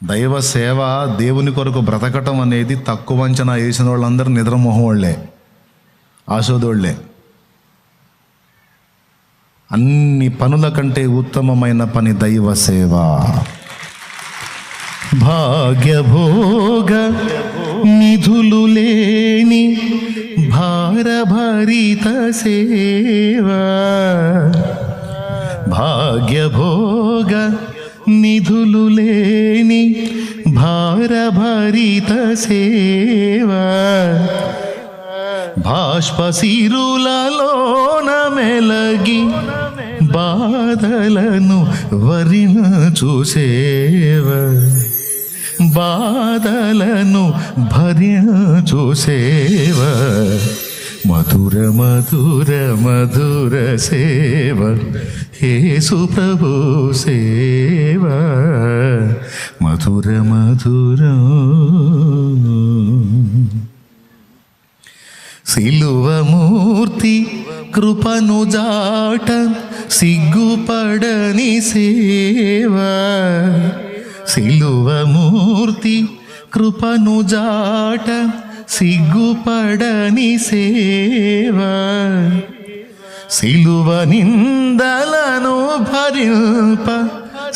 దైవ సేవ, దేవుని కొరకు బ్రతకటం అనేది తక్కువ అంచనా వేసిన వాళ్ళందరూ నిద్రమోహం వాళ్ళే, ఆశోదోళ్లే. అన్ని పనుల కంటే ఉత్తమమైన పని దైవ సేవ. భాగ్యభోగ నిధులు లేని భారభరిత సేవ, భాగ్యభోగ నిధులు లేని భారభరిత సేవ, బాష్పశిరులలోన మెలగి బాధలను వరించు సేవ, బాధలను భరించు సేవ, మధుర మధుర మధుర సేవ, యేసు ప్రభు సేవ, మధుర మధుర. సిలువమూర్తి కృపను జాట సిగ్గుపడని సేవ, సిలువమూర్తి కృపను జాట సిగ్గుపడని సేవ, సిలువ నిందలను భరింప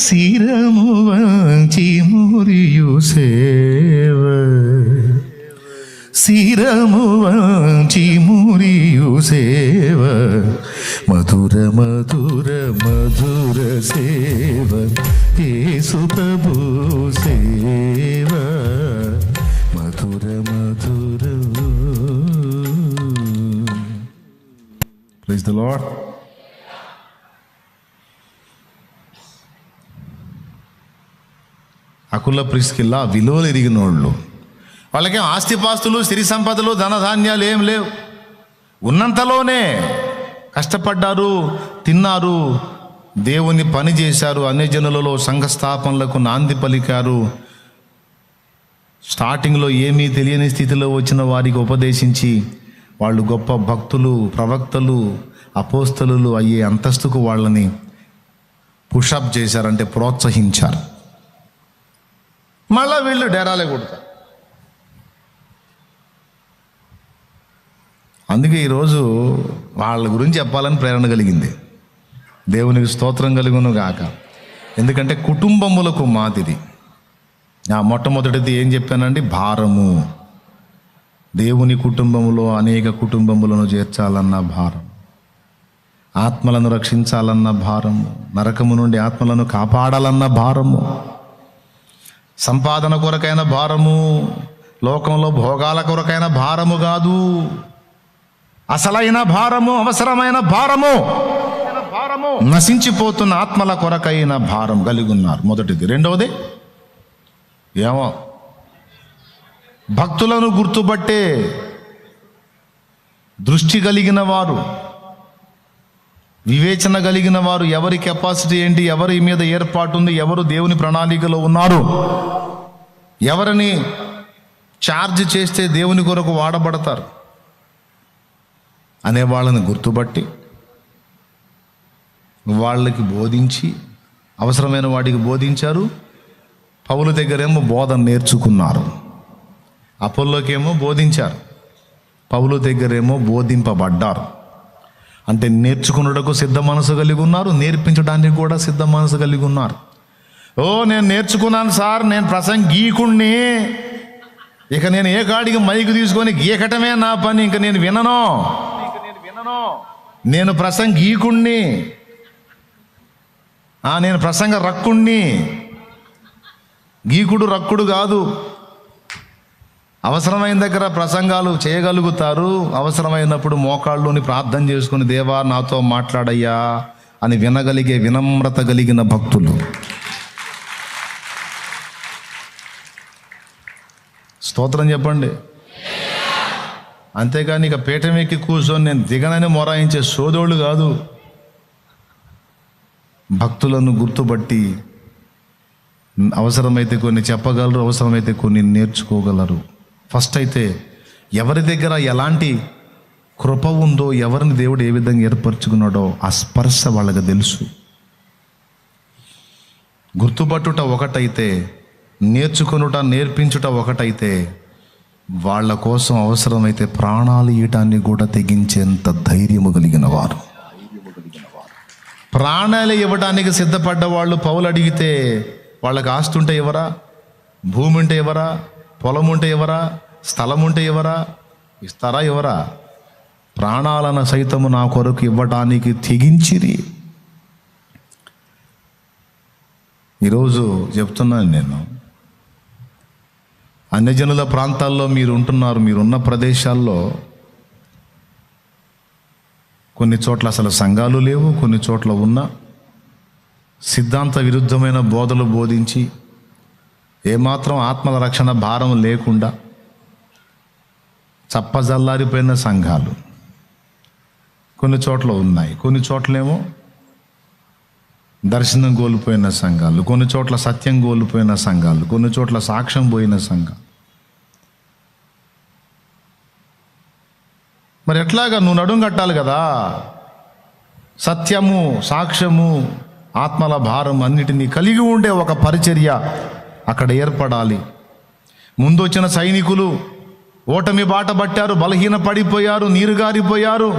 శిరము వంచి మురియు సేవ, శిరము వంచి మురియు సేవ, మధుర మధుర మధుర సేవ, యేసు ప్రభు సేవ, మధుర మధుర. Praise the Lord. Akula Priscilla విలువలు ఎరిగిన వాళ్ళు, వాళ్ళకేం ఆస్తిపాస్తులు సిరి సంపదలు ధనధాన్యాలు ఏం లేవు. ఉన్నంతలోనే కష్టపడ్డారు, తిన్నారు, దేవుని పని చేశారు, అన్ని జనులలో సంఘ స్థాపనలకు నాంది పలికారు. స్టార్టింగ్లో ఏమీ తెలియని స్థితిలో వచ్చిన వారికి ఉపదేశించి వాళ్ళు గొప్ప భక్తులు, ప్రవక్తలు, అపోస్తలులు అయ్యే అంతస్తుకు వాళ్ళని పుషప్ చేశారంటే ప్రోత్సహించారు. మళ్ళా వీళ్ళు డేరాలే కొడతారు. అందుకే ఈరోజు వాళ్ళ గురించి చెప్పాలని ప్రేరణ కలిగింది. దేవునికి స్తోత్రం కలుగును గాక. ఎందుకంటే కుటుంబములకు మాదిరి. మొట్టమొదటిది ఏం చెప్పానండి? భారము. దేవుని కుటుంబంలో అనేక కుటుంబములను చేర్చాలన్న భారం, ఆత్మలను రక్షించాలన్న భారము, నరకము నుండి ఆత్మలను కాపాడాలన్న భారము, సంపాదన కొరకైన భారము, లోకంలో భోగాల కొరకైన భారము కాదు, అసలైన భారము, అవసరమైన భారము, నశించిపోతున్న ఆత్మల కొరకైన భారం కలిగి ఉన్నారు. మొదటిది. రెండవది ఏమో భక్తులను గుర్తుపట్టే దృష్టి కలిగిన వారు, వివేచన కలిగిన వారు, ఎవరి కెపాసిటీ ఏంటి, ఎవరి మీద ఏర్పాటు ఉంది, ఎవరు దేవుని ప్రణాళికలో ఉన్నారు, ఎవరిని ఛార్జ్ చేస్తే దేవుని కొరకు వాడబడతారు అనే వాళ్ళని గుర్తుపట్టి వాళ్ళకి బోధించి, అవసరమైన వాటికి బోధించారు. పౌలు దగ్గరేమో బోధన నేర్చుకున్నారు, అపోల్లోకేమో బోధించారు, పౌలు దగ్గరేమో బోధింపబడ్డారు. అంటే నేర్చుకున్నటకు సిద్ధ మనసు కలిగి ఉన్నారు, నేర్పించడానికి కూడా సిద్ధ మనసు కలిగి ఉన్నారు. నేను నేర్చుకున్నాను సార్, నేను ప్రసంగీకుణ్ణి, ఇక నేను ఏ కాడికి మైకు తీసుకొని గీకటమే నా పని, ఇంక నేను వినను, నేను ప్రసంగీకుణ్ణి, నేను ప్రసంగ రక్కుణ్ణి. గీకుడు రక్కుడు కాదు. అవసరమైన దగ్గర ప్రసంగాలు చేయగలుగుతారు, అవసరమైనప్పుడు మోకాళ్ళలోని ప్రార్థన చేసుకుని దేవా నాతో మాట్లాడయ్యా అని వినగలిగే వినమ్రత కలిగిన భక్తులు. స్తోత్రం చెప్పండి. అంతేగాని ఇక పీఠం ఎక్కి కూర్చొని నేను దిగనని మొరాయించే సోదోళ్ళు కాదు. భక్తులను గుర్తుపట్టి అవసరమైతే కొన్ని చెప్పగలరు, అవసరమైతే కొన్ని నేర్చుకోగలరు. ఫస్ట్ అయితే ఎవరి దగ్గర ఎలాంటి కృప ఉందో, ఎవరిని దేవుడు ఏ విధంగా ఏర్పరచుకున్నాడో ఆ స్పర్శ వాళ్ళకి తెలుసు. గుర్తుపట్టుట ఒకటైతే నేర్చుకొనుట నేర్పించుట ఒకటైతే వాళ్ళ కోసం అవసరమైతే ప్రాణాలు ఇయటాన్ని కూడా తెగించేంత ధైర్యము కలిగిన వారు, ప్రాణాలు ఇవ్వడానికి సిద్ధపడ్డ వాళ్ళు. పౌలు అడిగితే వాళ్ళకి ఆస్తి ఉంటే ఎవరా, భూమి ఉంటే ఎవరా, పొలం ఉంటే ఎవరా, స్థలం ఉంటే ఎవరా, ఇస్తారా ఎవరా? ప్రాణాలను సైతము నా కొరకు ఇవ్వడానికి తెగించిరి. ఈరోజు చెప్తున్నాను నేను, అన్యజనుల ప్రాంతాల్లో మీరు ఉంటున్నారు, మీరున్న ప్రదేశాల్లో కొన్ని చోట్ల అసలు సంఘాలు లేవు, కొన్ని చోట్ల ఉన్న సిద్ధాంత విరుద్ధమైన బోధలు బోధించి ఏమాత్రం ఆత్మల రక్షణ భారం లేకుండా చప్పజల్లారిపోయిన సంఘాలు కొన్ని చోట్ల ఉన్నాయి. కొన్ని చోట్లేమో దర్శనం కోల్పోయిన సంఘాలు, కొన్ని చోట్ల సత్యం కోల్పోయిన సంఘాలు, కొన్ని చోట్ల సాక్ష్యం పోయిన సంఘాలు. మరి ఎట్లాగా నువ్వు నడుం కట్టాలి కదా. సత్యము, సాక్ష్యము, ఆత్మల భారం అన్నిటినీ కలిగి ఉండే ఒక పరిచర్య అక్కడ ఏర్పడాలి. ముందు వచ్చిన సైనికులు ఓటమి బాట పట్టారు, బలహీన పడిపోయారు, నీరుగారిపోయారు,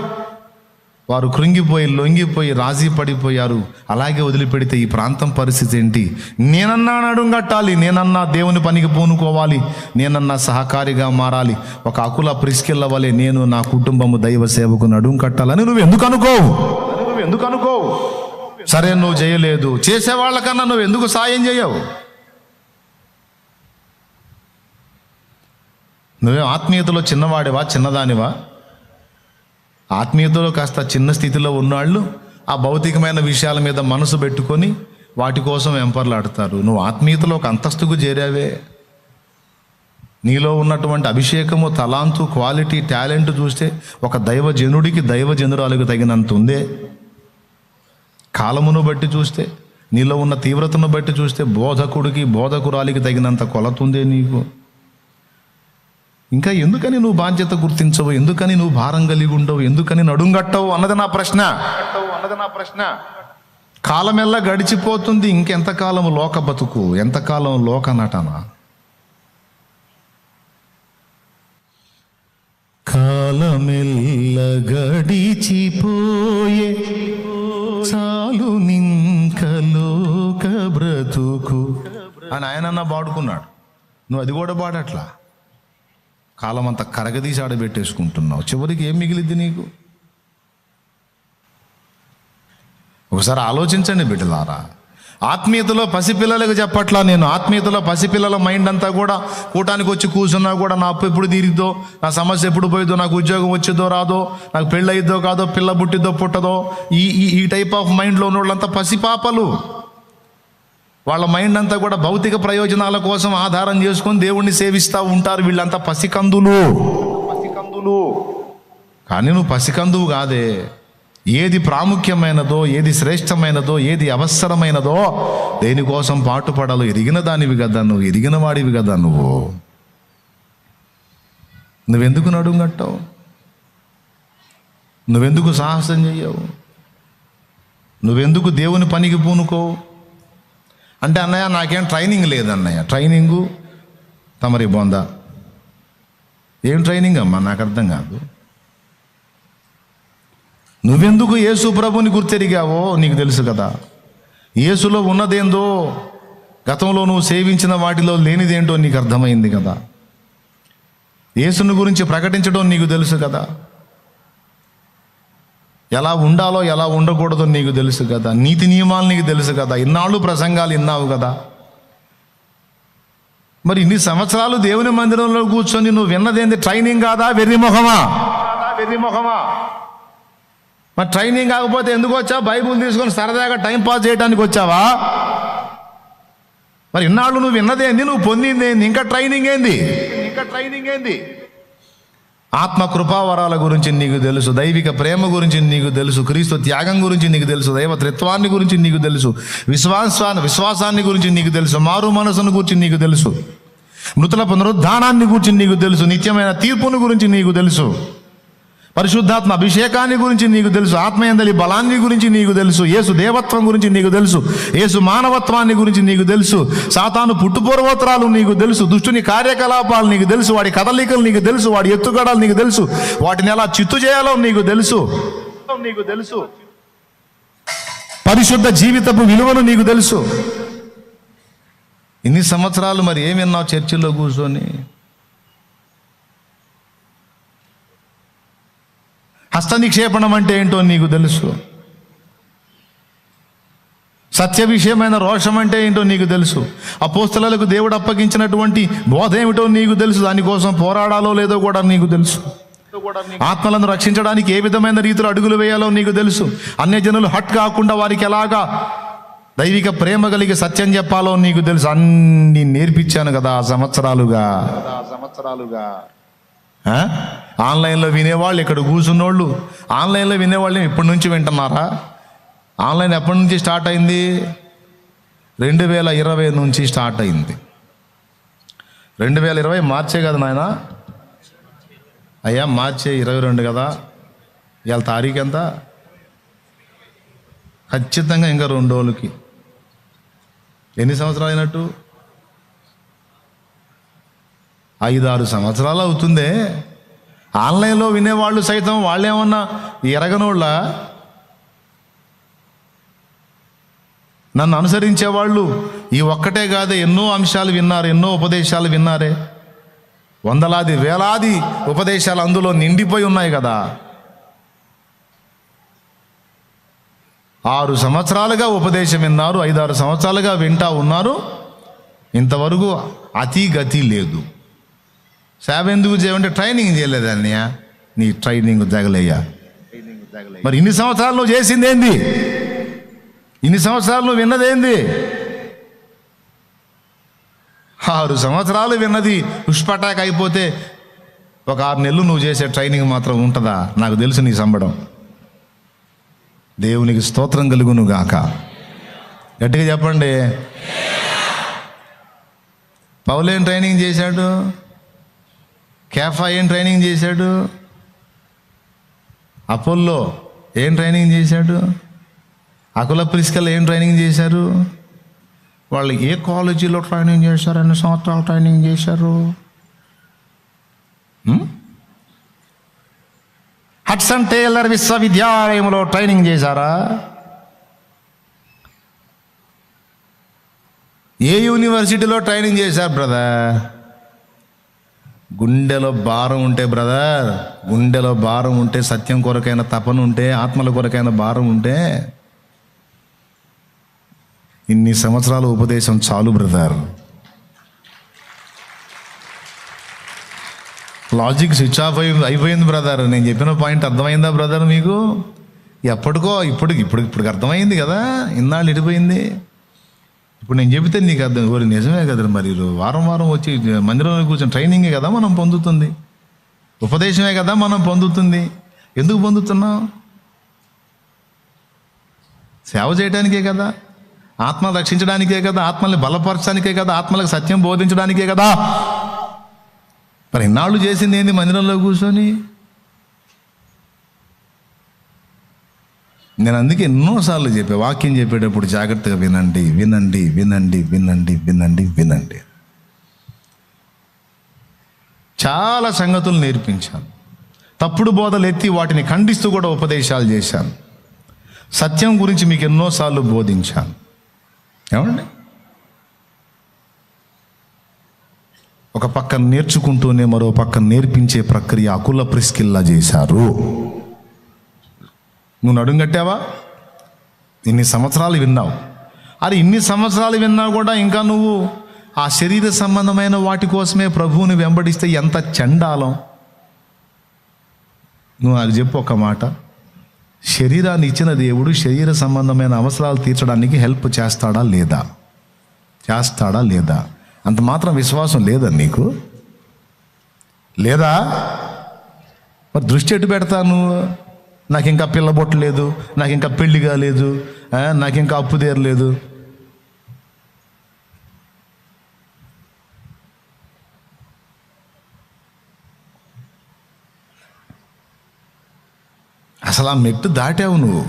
వారు కృంగిపోయి లొంగిపోయి రాజీ పడిపోయారు. అలాగే వదిలిపెడితే ఈ ప్రాంతం పరిస్థితి ఏంటి? నేనన్నా నడుం కట్టాలి, నేనన్నా దేవుని పనికి పూనుకోవాలి, నేనన్నా సహకారిగా మారాలి, ఒక అకుల ప్రిస్కిల్ల వలె నేను నా కుటుంబము దైవ సేవకు నడుం కట్టాలని నువ్వు ఎందుకు అనుకోవు? సరే, నువ్వు చేయలేదు, చేసేవాళ్ళకన్నా నువ్వు ఎందుకు సాయం చేయవు? నువ్వే ఆత్మీయతలో చిన్నవాడివా, చిన్నదానివా? ఆత్మీయతలో కాస్త చిన్న స్థితిలో ఉన్నవాళ్ళు ఆ భౌతికమైన విషయాల మీద మనసు పెట్టుకొని వాటి కోసం వెంపర్లాడతారు. నువ్వు ఆత్మీయతలో ఒక అంతస్తుకు చేరావే. నీలో ఉన్నటువంటి అభిషేకము, తలాంతు, క్వాలిటీ, టాలెంట్ చూస్తే ఒక దైవజనుడికి, దైవజనురాలకు తగినంత ఉందే. కాలమును బట్టి చూస్తే, నీలో ఉన్న తీవ్రతను బట్టి చూస్తే బోధకుడికి, బోధకురాలికి తగినంత కొలత ఉందే నీకు. ఇంకా ఎందుకని నువ్వు బాధ్యత గుర్తించవు? ఎందుకని నువ్వు భారం కలిగి ఉండవు? ఎందుకని నడుంగట్టవు అన్నది నా ప్రశ్న. కాలమెల్లా గడిచిపోతుంది. ఇంకెంతకాలం లోక బతుకు, ఎంతకాలం లోక నటన? కాలమెల్ల గడిచిపోయే చాలు నింక లోక బ్రతుకు అని ఆయన పాడుకున్నాడు. నువ్వు అది కూడా పాడట్లా. కాలం అంతా కరగదీసి ఆడబెట్టేసుకుంటున్నావు. చివరికి ఏం మిగిలిద్ది నీకు? ఒకసారి ఆలోచించండి బిడ్డలారా. ఆత్మీయతలో పసిపిల్లలకు చెప్పట్లా నేను. ఆత్మీయతలో పసిపిల్లల మైండ్ అంతా కూడా కూటానికి వచ్చి కూర్చున్నా కూడా నా అప్పు ఎప్పుడు తీరిద్దో, నా సమస్య ఎప్పుడు పోయిద్దో, నాకు ఉద్యోగం వచ్చిద్దో రాదో, నాకు పెళ్ళి అయిద్దో కాదో, పిల్ల పుట్టిద్దో పుట్టదో, ఈ టైప్ ఆఫ్ మైండ్లో ఉన్న వాళ్ళంతా పసిపాపలు. వాళ్ళ మైండ్ అంతా కూడా భౌతిక ప్రయోజనాల కోసం ఆధారం చేసుకొని దేవుణ్ణి సేవిస్తూ ఉంటారు. వీళ్ళంతా పసికందులు. కానీ నువ్వు పసికందువు కాదే. ఏది ప్రాముఖ్యమైనదో, ఏది శ్రేష్టమైనదో, ఏది అవసరమైనదో దేనికోసం పాటుపడాలో ఎరిగిన దానివి కదా నువ్వు, ఎరిగిన వాడివి కదా నువ్వు. నువ్వెందుకు నడుంగట్టావు? నువ్వెందుకు సాహసం చెయ్యవు? నువ్వెందుకు దేవుని పనికి పూనుకోవు? అంటే అన్నయ్య నాకేం ట్రైనింగ్ లేదన్నయ్య. ట్రైనింగు తమరి బొంద. ఏం ట్రైనింగ్ అమ్మా? నాకు అర్థం కాదు. నువ్వెందుకు యేసు ప్రభుని గుర్తెరిగావో నీకు తెలుసు కదా. యేసులో ఉన్నదేందో, గతంలో నువ్వు సేవించిన వాటిలో లేనిదేంటో నీకు అర్థమైంది కదా. యేసుని గురించి ప్రకటించడం నీకు తెలుసు కదా. ఎలా ఉండాలో ఎలా ఉండకూడదో నీకు తెలుసు కదా. నీతి నియమాలు నీకు తెలుసు కదా. ఇన్నాళ్ళు ప్రసంగాలు విన్నావు కదా. మరి ఇన్ని సంవత్సరాలు దేవుని మందిరంలో కూర్చొని నువ్వు విన్నదేంది? ట్రైనింగ్ కాదా? వెర్రిమొహమా? మరి ట్రైనింగ్ కాకపోతే ఎందుకు వచ్చావు? బైబుల్ తీసుకొని సరదాగా టైంపాస్ చేయడానికి వచ్చావా? మరి ఇన్నాళ్ళు నువ్వు విన్నదేంది? నువ్వు పొందింది ఏంది? ఇంకా ట్రైనింగ్ ఏంది? ఆత్మ కృపావరాల గురించి నీకు తెలుసు, దైవిక ప్రేమ గురించి నీకు తెలుసు, క్రీస్తు త్యాగం గురించి నీకు తెలుసు, దైవ త్రిత్వాన్ని గురించి నీకు తెలుసు, విశ్వాసాన్ని గురించి నీకు తెలుసు, మారు మనసును గురించి నీకు తెలుసు, మృతుల పునరుద్ధానాన్ని గురించి నీకు తెలుసు, నిత్యమైన తీర్పును గురించి నీకు తెలుసు. పరిశుద్ధాత్మ అభిషేకాన్ని గురించి నీకు తెలుసు, ఆత్మయందలి బలాన్ని గురించి నీకు తెలుసు, యేసు దేవత్వం గురించి నీకు తెలుసు, యేసు మానవత్వాన్ని గురించి నీకు తెలుసు, సాతాను పుట్టుపూర్వోత్తరాలు నీకు తెలుసు, దుష్టుని కార్యకలాపాలు నీకు తెలుసు, వాడి కదలికలు నీకు తెలుసు, వాడి ఎత్తుగడలు నీకు తెలుసు, వాటిని ఎలా చిత్తు చేయాలో నీకు తెలుసు. పరిశుద్ధ జీవితపు విలువను నీకు తెలుసు. ఇన్ని సంవత్సరాలు మరి ఏమి విన్నావు చర్చిలో కూర్చొని? హస్త నిక్షేపణం అంటే ఏంటో నీకు తెలుసు. సత్య విషయమైన రోషం అంటే ఏంటో నీకు తెలుసు. అపోస్తలులకు దేవుడు అప్పగించినటువంటి బోధ ఏమిటో నీకు తెలుసు. దానికోసం పోరాడాలో లేదో కూడా నీకు తెలుసు. ఆత్మలను రక్షించడానికి ఏ విధమైన రీతిలో అడుగులు వేయాలో నీకు తెలుసు. అన్యజనులు హట్ కాకుండా వారికి ఎలాగా దైవిక ప్రేమ కలిగి సత్యం చెప్పాలో నీకు తెలుసు. అన్ని నేర్పించాను కదా సంవత్సరాలుగా. ఆన్లైన్లో వినేవాళ్ళు, ఇక్కడ కూర్చున్నోళ్ళు ఆన్లైన్లో వినేవాళ్ళు ఇప్పటి నుంచి వింటున్నారా? ఆన్లైన్ ఎప్పటి నుంచి స్టార్ట్ అయింది? 2020 నుంచి స్టార్ట్ అయింది. 2020 మార్చే కదా నాయన? అయ్యా మార్చే 22 కదా. ఇవాళ తారీఖు ఎంత? ఖచ్చితంగా ఇంకా 2 రోజులకి. ఎన్ని సంవత్సరాలు అయినట్టు? 5-6 సంవత్సరాలు అవుతుందే. ఆన్లైన్లో వినేవాళ్ళు సైతం వాళ్ళేమన్నా ఎరగనోళ్ళ? నన్ను అనుసరించేవాళ్ళు ఈ ఒక్కటే కాదే, ఎన్నో అంశాలు విన్నారు, ఎన్నో ఉపదేశాలు విన్నారే. వందలాది వేలాది ఉపదేశాలు అందులో నిండిపోయి ఉన్నాయి కదా. 6 సంవత్సరాలుగా ఉపదేశం విన్నారు, 5-6 సంవత్సరాలుగా వింటా ఉన్నారు. ఇంతవరకు అతి గతి లేదు. సేవ ఎందుకు చేయమంటే ట్రైనింగ్ చేయలేదన్నయ్య. నీ ట్రైనింగ్ జగలయ్యా. మరి ఇన్ని సంవత్సరాలు నువ్వు చేసింది ఏంది? ఇన్ని సంవత్సరాలు నువ్వు విన్నదేంది? 6 సంవత్సరాలు విన్నది పుష్పటాక్ అయిపోతే ఒక 6 నెలలు నువ్వు చేసే ట్రైనింగ్ మాత్రం ఉంటుందా? నాకు తెలుసు నీ సంబడం. దేవునికి స్తోత్రం కలుగును గాక. గట్టిగా చెప్పండి. పౌలు ఏం ట్రైనింగ్ చేశాడు? కేఫా ఏం ట్రైనింగ్ చేశాడు? అపోల్లో ఏం ట్రైనింగ్ చేశాడు? అకుల ప్రిస్కల్ ఏం ట్రైనింగ్ చేశారు? వాళ్ళు ఏ కాలేజీలో ట్రైనింగ్ చేశారు? ఎన్ని సంవత్సరాలు ట్రైనింగ్ చేశారు? హడ్సన్ టేలర్ విశ్వవిద్యాలయంలో ట్రైనింగ్ చేశారా? ఏ యూనివర్సిటీలో ట్రైనింగ్ చేశారు బ్రదర్? గుండెలో భారం ఉంటే బ్రదర్, గుండెలో భారం ఉంటే, సత్యం కొరకైన తపన ఉంటే, ఆత్మల కొరకైన భారం ఉంటే ఇన్ని సంవత్సరాల ఉపదేశం చాలు బ్రదర్. లాజిక్ స్విచ్ ఆఫ్ అయిపోయింది బ్రదర్. నేను చెప్పిన పాయింట్ అర్థమైందా బ్రదర్ మీకు? ఎప్పటికో ఇప్పుడు అర్థమైంది కదా. ఇన్నాళ్ళు ఇడిపోయింది. ఇప్పుడు నేను చెబితే నీకు అర్థం. ఓరి నిజమే కదా. మరి వారం వచ్చి మందిరంలో కూర్చొని ట్రైనింగే కదా మనం పొందుతుంది, ఉపదేశమే కదా మనం పొందుతుంది. ఎందుకు పొందుతున్నాం? సేవ చేయడానికే కదా, ఆత్మను రక్షించడానికే కదా, ఆత్మల్ని బలపరచడానికే కదా, ఆత్మలకు సత్యం బోధించడానికే కదా. మరి ఇన్నాళ్ళు చేసింది ఏంది మందిరంలో కూర్చొని? నేను అందుకే ఎన్నోసార్లు చెప్పే, వాక్యం చెప్పేటప్పుడు జాగ్రత్తగా వినండి, వినండి, వినండి, వినండి, వినండి, వినండి. చాలా సంగతులు నేర్పించాను. తప్పుడు బోధలు ఎత్తి వాటిని ఖండిస్తూ కూడా ఉపదేశాలు చేశాను. సత్యం గురించి మీకు ఎన్నోసార్లు బోధించాను. ఏమండి? ఒక పక్క నేర్చుకుంటూనే మరో పక్క నేర్పించే ప్రక్రియ అకుల ప్రిస్కిల్లా చేశారు. నువ్వు నడుం కట్టావా? ఇన్ని సంవత్సరాలు విన్నావు. అది ఇన్ని సంవత్సరాలు విన్నా కూడా ఇంకా నువ్వు ఆ శరీర సంబంధమైన వాటి కోసమే ప్రభువుని వెంబడిస్తే ఎంత చండాలం. నువ్వు నాకు చెప్పు ఒక మాట. శరీరాన్ని ఇచ్చిన దేవుడు శరీర సంబంధమైన అవసరాలు తీర్చడానికి హెల్ప్ చేస్తాడా లేదా? చేస్తాడా లేదా? అంత మాత్రం విశ్వాసం లేదా నీకు? లేదా? మరి దృష్టి ఎటు పెడతాను? నాకు ఇంకా పిల్లబొట్టు లేదు, నాకు ఇంకా పెళ్లి కాలేదు, నాకు ఇంకా అప్పు తీరలేదు. అసలు ఆ మెట్టు దాటావు నువ్వు.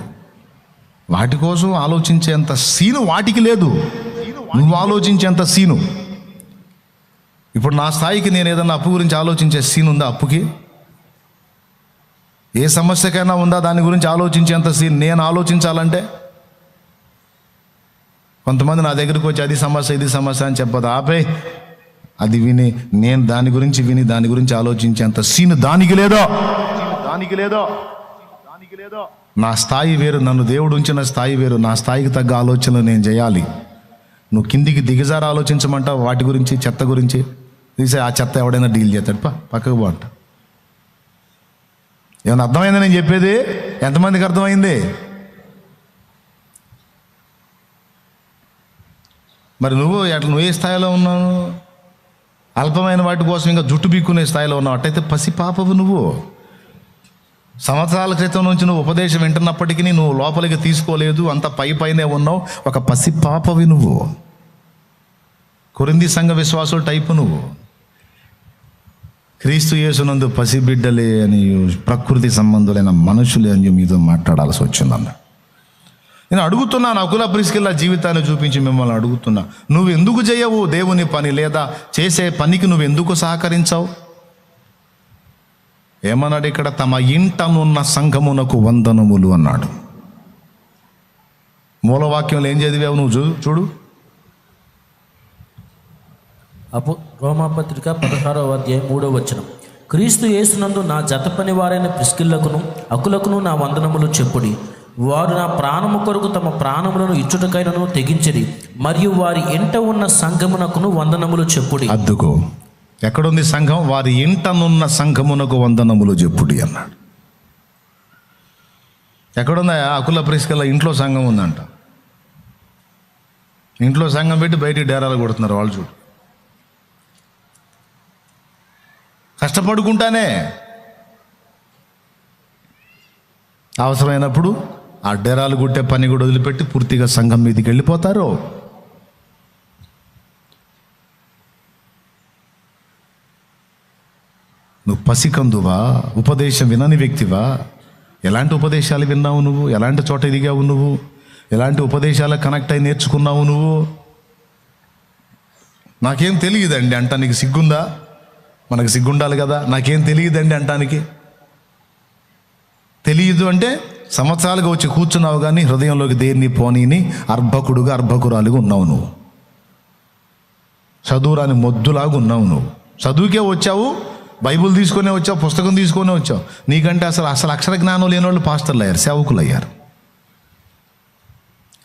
వాటి కోసం ఆలోచించేంత సీను వాటికి లేదు, నువ్వు ఆలోచించేంత సీను. ఇప్పుడు నా స్థాయికి నేను ఏదన్నా అప్పు గురించి ఆలోచించే సీన్ ఉందా? అప్పుకి ఏ సమస్యకైనా ఉందా దాని గురించి ఆలోచించేంత సీన్ నేను ఆలోచించాలంటే? కొంతమంది నా దగ్గరికి వచ్చి అది సమస్య ఇది సమస్య అని చెప్పదు, ఆపే అది విని నేను దాని గురించి ఆలోచించేంత సీన్ దానికి లేదో. నా స్థాయి వేరు, నన్ను దేవుడు ఉంచిన స్థాయి వేరు. నా స్థాయికి తగ్గ ఆలోచనలు నేను చేయాలి. నువ్వు కిందికి దిగజారి ఆలోచించమంటావు వాటి గురించి, చెత్త గురించి. తీసే ఆ చెత్త ఎవడైనా డీల్ చేస్తాడు, పక్కకు పో అంట. ఏమన్నా అర్థమైందా నేను చెప్పేది? ఎంతమందికి అర్థమైంది? మరి నువ్వు ఏ స్థాయిలో ఉన్నావు? అల్పమైన వాటి కోసం ఇంకా జుట్టు బీక్కునే స్థాయిలో ఉన్నావు. అట్టయితే పసి పాపవు నువ్వు. సంవత్సరాల క్రితం నుంచి నువ్వు ఉపదేశం వింటున్నప్పటికీ నువ్వు లోపలికి తీసుకోలేదు, అంత పైనే ఉన్నావు. ఒక పసి పాపవి నువ్వు. కొరింథీ సంఘ విశ్వాసుల టైపు నువ్వు. క్రీస్తు యేసునందు పసిబిడ్డలే అని, ప్రకృతి సంబంధులైన మనుషులే అని మీతో మాట్లాడాల్సి వచ్చిందన్న. నేను అడుగుతున్నాను, అకుల ప్రిస్కిల్లా జీవితాన్ని చూపించి మిమ్మల్ని అడుగుతున్నా, నువ్వు ఎందుకు చేయవు దేవుని పని? లేదా చేసే పనికి నువ్వు ఎందుకు సహకరించావు? ఏమన్నాడు ఇక్కడ? తమ ఇంటనున్న సంఘమునకు వందనములు అన్నాడు. మూలవాక్యంలో ఏం చదివావు నువ్వు? చూడు. రోమాపత్రిక 16వ అధ్యాయం 3వ వచనం. క్రీస్తు యేసునందు నా జత పని వారైన ప్రిస్కిల్లకును అకులకును నా వందనములు చెప్పుడి. వారు నా ప్రాణము కొరకు తమ ప్రాణములను ఇచ్చుటకైనను తెగించిరి, మరియు వారి ఇంట ఉన్న సంఘమునకును వందనములు చెప్పుడి. అద్దుకో, ఎక్కడుంది సంఘం? వారి ఇంటనున్న సంఘమునకు వందనములు చెప్పుడి అన్నాడు. ఎక్కడుందా? అకుల ప్రిస్కిల్ల ఇంట్లో సంఘం ఉందంట. ఇంట్లో సంఘం పెట్టి బయటికి డేరాలు కొడుతున్నారు వాళ్ళు. చూడు, కష్టపడుకుంటానే అవసరమైనప్పుడు ఆ డేరాలు గుట్టే పని కూడా వదిలిపెట్టి పూర్తిగా సంఘం మీదకి వెళ్ళిపోతారు. నువ్వు పసికందువా? ఉపదేశం వినని వ్యక్తివా? ఎలాంటి ఉపదేశాలు విన్నావు నువ్వు? ఎలాంటి చోట ఎదిగావు నువ్వు? ఎలాంటి ఉపదేశాలకు కనెక్ట్ అయి నేర్చుకున్నావు నువ్వు? నాకేం తెలియదండి అంటానికి సిగ్గుందా? మనకు సిగ్గుండాలి కదా. నాకేం తెలియదండి అంటానికి. తెలియదు అంటే సంవత్సరాలుగా వచ్చి కూర్చున్నావు కానీ హృదయంలోకి దేన్ని పోనీని అర్భకుడుగా అర్భకురాలుగా ఉన్నావు నువ్వు. చదువురాని మొద్దులాగా ఉన్నావు నువ్వు. చదువుకే వచ్చావు, బైబుల్ తీసుకొనే వచ్చావు, పుస్తకం తీసుకొనే వచ్చావు. నీకంటే అసలు అక్షర జ్ఞానం లేని వాళ్ళు పాస్టర్లు అయ్యారు, సేవకులు అయ్యారు,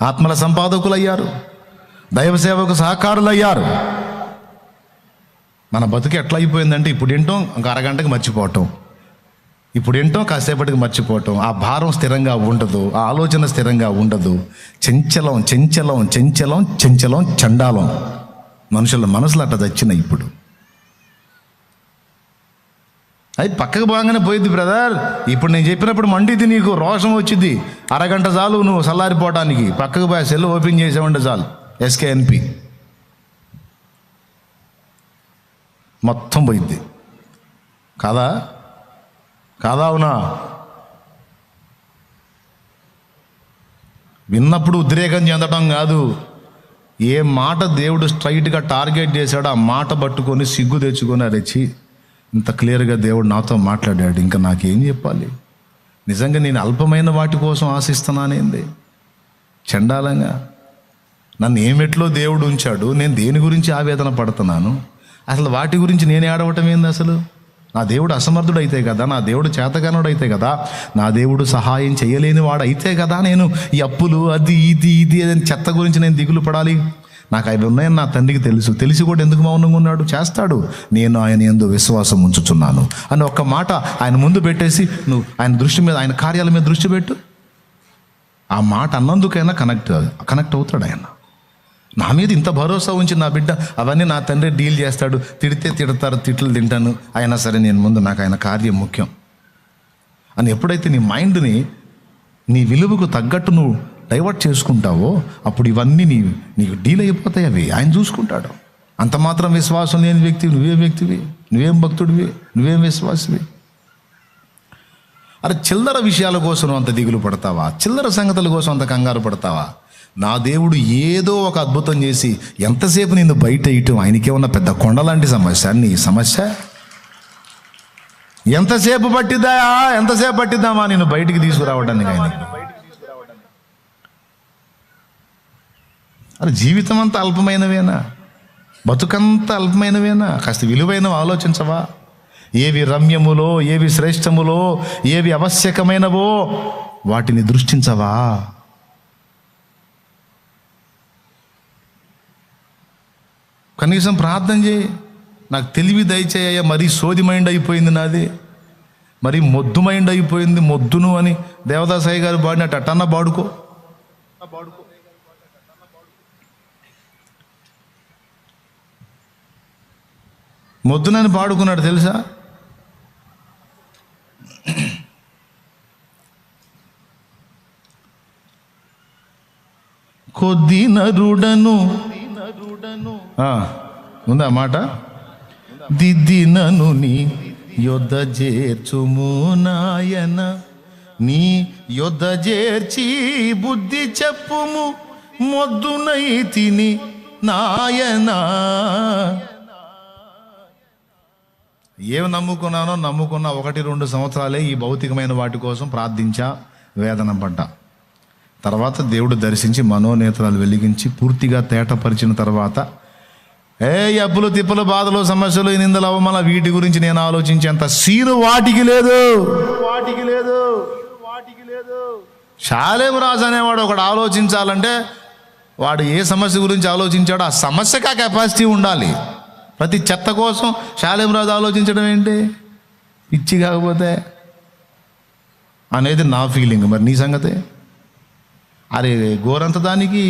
ఆత్మల సంపాదకులు అయ్యారు, దైవ సేవకు సహకారులు అయ్యారు. మన బతుకు ఎట్లా అయిపోయిందంటే ఇప్పుడు ఏంటో ఒక అరగంటకి మర్చిపోవటం, ఇప్పుడు ఏంటో కాసేపటికి మర్చిపోవటం. ఆ భారం స్థిరంగా ఉండదు, ఆ ఆలోచన స్థిరంగా ఉండదు. చెంచలం చెంచలం చెంచలం చెంచలం చండాలం. మనుషుల మనసులు అట్లా తెచ్చినాయి ఇప్పుడు. అది పక్కకు బాగానే పోయింది బ్రదర్. ఇప్పుడు నేను చెప్పినప్పుడు మండిది, నీకు రోషం వచ్చింది. అరగంట చాలు నువ్వు చల్లారిపోవటానికి. పక్కకు పోయి సెల్ ఓపెన్ చేసామంటే చాలు, SKNP మొత్తం పోయింది. కాదా? అవునా? విన్నప్పుడు ఉద్రేకం చెందడం కాదు, ఏ మాట దేవుడు స్ట్రైట్గా టార్గెట్ చేశాడో ఆ మాట పట్టుకొని సిగ్గు తెచ్చుకొని అరెచ్చి ఇంత క్లియర్గా దేవుడు నాతో మాట్లాడాడు, ఇంకా నాకేం చెప్పాలి? నిజంగా నేను అల్పమైన వాటి కోసం ఆశిస్తున్నానేంది? చండాలంగా నన్ను ఏమెట్లో దేవుడు ఉంచాడు, నేను దేని గురించి ఆవేదన పడుతున్నాను? అసలు వాటి గురించి నేను ఏడవటం ఏంది? అసలు నా దేవుడు అసమర్థుడు అయితే కదా, నా దేవుడు చేతగానుడు అయితే కదా, నా దేవుడు సహాయం చేయలేని వాడు అయితే కదా నేను ఈ అప్పులు అది ఇది అని చెత్త గురించి నేను దిగులు పడాలి? నాకు అవి ఉన్నాయని నా తండ్రికి తెలుసు. తెలిసి కూడా ఎందుకు మౌనంగా ఉన్నాడు? చేస్తాడు. నేను ఆయన యందు విశ్వాసం ఉంచుచున్నాను అని ఒక్క మాట ఆయన ముందు పెట్టేసి నువ్వు ఆయన దృష్టి మీద, ఆయన కార్యాల మీద దృష్టి పెట్టు. ఆ మాట అన్నందుకైనా కనెక్ట్ అవుతాడు ఆయన. నా మీద ఇంత భరోసా ఉంచి నా బిడ్డ అవన్నీ నా తండ్రి డీల్ చేస్తాడు, తిడితే తిడతారు, తిట్లు తింటాను, అయినా సరే నేను ముందు నాకు ఆయన కార్యం ముఖ్యం అని ఎప్పుడైతే నీ మైండ్ని నీ విలువకు తగ్గట్టు నువ్వు డైవర్ట్ చేసుకుంటావో అప్పుడు ఇవన్నీ నీకు డీల్ అయిపోతాయి. అవి ఆయన చూసుకుంటాడు. అంత మాత్రం విశ్వాసం లేని వ్యక్తివి నువ్వేం వ్యక్తివి? నువ్వేం భక్తుడివి? నువ్వేం విశ్వాసివి? అరే చిల్లర విషయాల కోసం అంత దిగులు పడతావా? చిల్లర సంగతుల కోసం అంత కంగారు పడతావా? నా దేవుడు ఏదో ఒక అద్భుతం చేసి ఎంతసేపు నిన్ను బయట ఇయటం ఆయనకేమన్నా పెద్ద కొండలాంటి సమస్య? నీ సమస్య ఎంతసేపు పట్టిద్దామా నేను బయటికి తీసుకురావడానికి ఆయన? అరే జీవితం అంతా అల్పమైనవేనా? బతుకంతా అల్పమైనవేనా? కాస్త విలువైనవి ఆలోచించవా? ఏవి రమ్యములో, ఏవి శ్రేష్టములో, ఏవి ఆవశ్యకమైనవో వాటిని దృష్టించవా? కనీసం ప్రార్థన చేయి, నాకు తెలివి దయచేయ. మరీ సోది మైండ్ అయిపోయింది నాది, మరీ మొద్దు మైండ్ అయిపోయింది, మొద్దును అని దేవదాసాయి గారు పాడినట్టు అట్టన్నా పాడుకో. మొద్దునని పాడుకున్నాడు తెలుసా? కొద్ది నరుడను ఉందా మాట? దిద్దినను నీ యొద్ద చేర్చుము నాయన, నీ యొద్ద చేర్చి బుద్ధి చెప్పుము, మొద్దునై తిని నాయనా. ఏమి నమ్ముకున్న 1-2 సంవత్సరాలే ఈ భౌతికమైన వాటి కోసం ప్రార్థించా, వేదన పడ్డా. తర్వాత దేవుడు దర్శించి మనోనేత్రాలు వెలిగించి పూర్తిగా తేటపరిచిన తర్వాత అప్పులు తిప్పలు బాధలు సమస్యలు నిందలు అవమానాలు వీటి గురించి నేను ఆలోచించేంత సీను వాటికి లేదు. షాలేం రాజు అనేవాడు ఒకడు ఆలోచించాలంటే వాడు ఏ సమస్య గురించి ఆలోచించాడో ఆ సమస్యకి ఆ కెపాసిటీ ఉండాలి. ప్రతి చెత్త కోసం షాలేం రాజు ఆలోచించడం ఏంటి? పిచ్చి కాకపోతే అనేది నా ఫీలింగ్. మరి నీ సంగతే? అరే గోరంత దానికి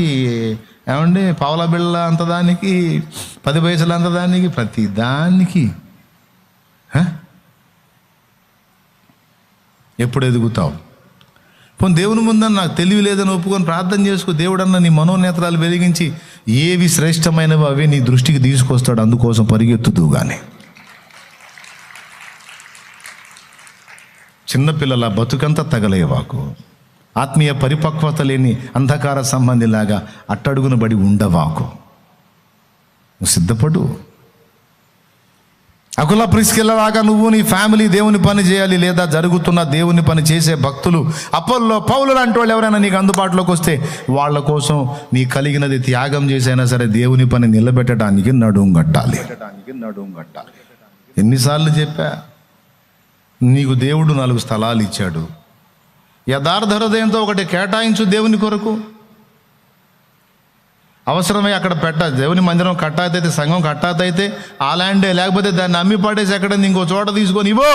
ఏమండి, పావలా బిళ్ళ అంత దానికి, 10 పైసలు అంత దానికి, ప్రతి దానికి ఎప్పుడు ఎదుగుతావు? పోనీ దేవుని ముందని నాకు తెలివి లేదని ఒప్పుకొని ప్రార్థన చేసుకో. దేవుడన్న నీ మనోనేత్రాలు వెలిగించి ఏవి శ్రేష్టమైనవి అవే నీ దృష్టికి తీసుకొస్తాడు. అందుకోసం పరిగెత్తుతూ కానీ చిన్నపిల్లల బతుకంతా తగలేవాకు. ఆత్మీయ పరిపక్వత లేని అంధకార సంబంధిలాగా అట్టడుగున బడి ఉండవాకు. నువ్వు సిద్ధపడు. అకుల ప్రిస్కిల్లలాగా నువ్వు నీ ఫ్యామిలీ దేవుని పని చేయాలి. లేదా జరుగుతున్న దేవుని పని చేసే భక్తులు, అపోల్లో, పౌలు లాంటి వాళ్ళు ఎవరైనా నీకు అందుబాటులోకి వస్తే వాళ్ళ కోసం నీ కలిగినది త్యాగం చేసైనా సరే దేవుని పని నిలబెట్టడానికి నడుం కట్టాలి. ఎన్నిసార్లు చెప్పా? నీకు దేవుడు 4 స్థలాలు ఇచ్చాడు. యథార్థ హృదయంతో ఒకటి కేటాయించు దేవుని కొరకు. అవసరమై అక్కడ దేవుని మందిరం కట్టాతైతే, సంఘం కట్టాతైతే ఆ ల్యాండే, లేకపోతే దాన్ని అమ్మి పడేసి ఎక్కడ ఇంకో చోట తీసుకొని ఇవ్వు.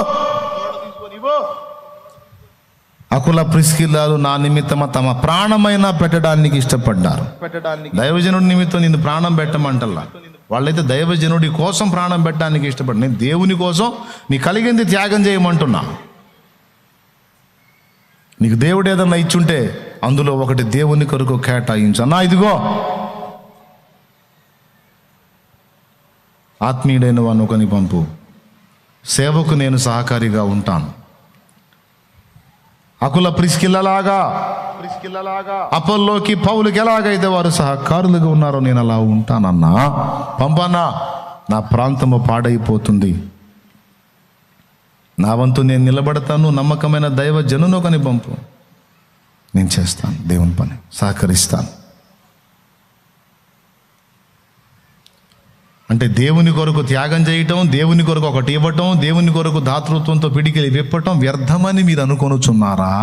అకుల ప్రిస్కిల్లాలు నా నిమిత్తమ తమ ప్రాణమైనా పెట్టడానికి ఇష్టపడ్డారు. దైవజనుడి నిమిత్తం నిన్ను ప్రాణం పెట్టమంటల్లా. వాళ్ళైతే దైవజనుడి కోసం ప్రాణం పెట్టడానికి ఇష్టపడ్డా. నేను దేవుని కోసం నీ కలిగింది త్యాగం చేయమంటున్నా. నీకు దేవుడు ఏదన్నా ఇచ్చుంటే అందులో ఒకటి దేవుని కొరకు కేటాయించు. అన్నా ఇదిగో ఆత్మీయుడైన వాడిని ఒకని పంపు, సేవకు నేను సహకారిగా ఉంటాను. అకుల ప్రిస్కిల్లలాగా అపోల్లోకి పౌలుకి ఎలాగైతే వారు సహకారులుగా ఉన్నారో నేను అలా ఉంటానన్నా. పంపన్నా, నా ప్రాంతము పాడైపోతుంది. నా వంతు నేను నిలబడతాను. నమ్మకమైన దైవ జనును ఒకని పంపు, నేను చేస్తాను దేవుని పని, సహకరిస్తాను. అంటే దేవుని కొరకు త్యాగం చేయటం, దేవుని కొరకు ఒకటి ఇవ్వటం, దేవుని కొరకు దాతృత్వంతో పిడికిలి విప్పటం వ్యర్థమని మీరు అనుకొనుచున్నారా?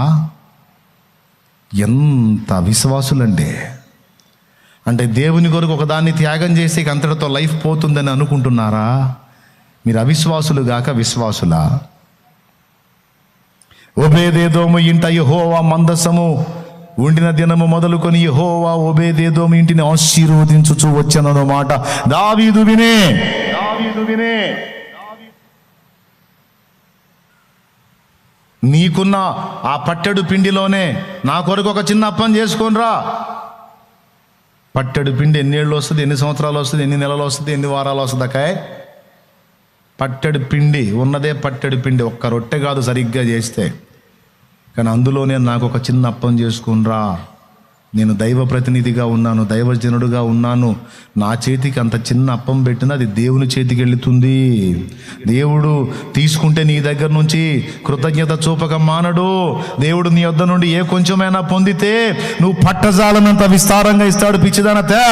ఎంత విశ్వాసులండి! అంటే దేవుని కొరకు ఒకదాన్ని త్యాగం చేసి అంతటితో లైఫ్ పోతుందని అనుకుంటున్నారా? మీరు అవిశ్వాసులు గాక విశ్వాసులా? ఓబేదేదోము ఇంట యెహోవా మందసము ఉండిన దినము మొదలుకొని యెహోవా ఓబేదేదోము ఇంటిని ఆశీర్వదించుచు వచ్చనను మాట దావీదు వినే. నీకున్న ఆ పట్టెడు పిండిలోనే నా కొరకు ఒక చిన్న అప్పం చేసుకొనిరా. పట్టెడు పిండి ఎన్నేళ్ళు వస్తుంది, ఎన్ని సంవత్సరాలు వస్తుంది, ఎన్ని నెలలు వస్తుంది, ఎన్ని వారాలు వస్తుంది అకాయ్? పట్టెడు పిండి ఉన్నదే పట్టెడు పిండి. ఒక్క రొట్టె కాదు సరిగ్గా చేస్తే. కానీ అందులోనే నాకు ఒక చిన్న అప్పం చేసుకునిరా, నేను దైవ ప్రతినిధిగా ఉన్నాను, దైవజనుడుగా ఉన్నాను, నా చేతికి అంత చిన్న అప్పం పెట్టినా అది దేవుని చేతికి వెళుతుంది. దేవుడు తీసుకుంటే నీ దగ్గర నుంచి కృతజ్ఞత చూపక మానడు. దేవుడు నీ వద్ద నుండి ఏ కొంచెమైనా పొందితే నువ్వు పట్టజాలనంత విస్తారంగా ఇస్తాడు. పిచ్చిదాన తే